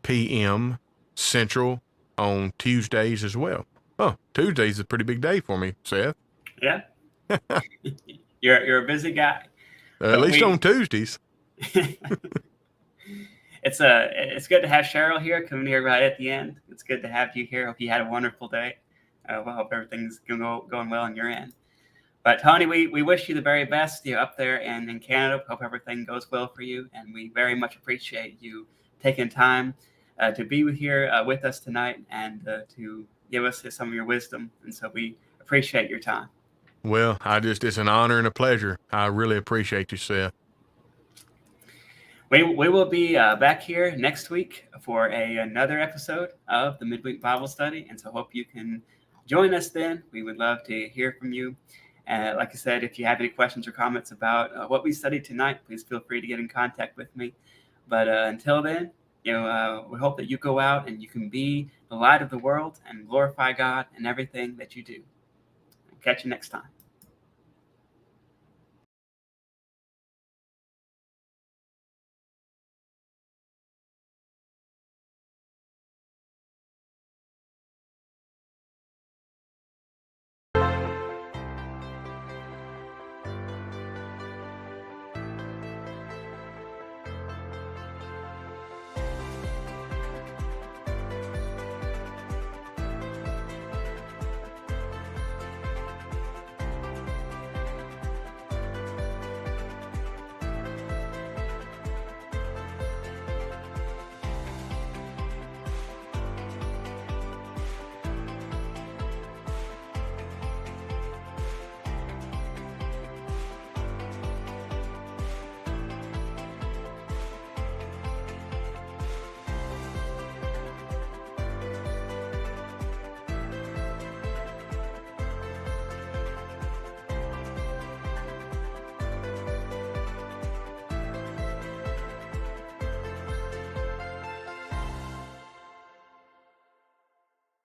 p.m. Central on Tuesdays as well. Oh, Tuesday's a pretty big day for me, Seth. Yeah. You're a busy guy. At least on Tuesdays. It's good to have Cheryl here coming here right at the end. It's good to have you here. Hope you had a wonderful day. I hope everything's going well on your end. But Tony, we wish you the very best. You're up there and in Canada. Hope everything goes well for you, and we very much appreciate you taking time to be here with us tonight and to give us some of your wisdom. And so we appreciate your time. Well, it's an honor and a pleasure. I really appreciate you, Seth. We will be back here next week for another episode of the Midweek Bible Study, and so hope you can join us then. We would love to hear from you. Like I said, if you have any questions or comments about what we studied tonight, please feel free to get in contact with me. But until then, we hope that you go out and you can be the light of the world and glorify God in everything that you do. Catch you next time.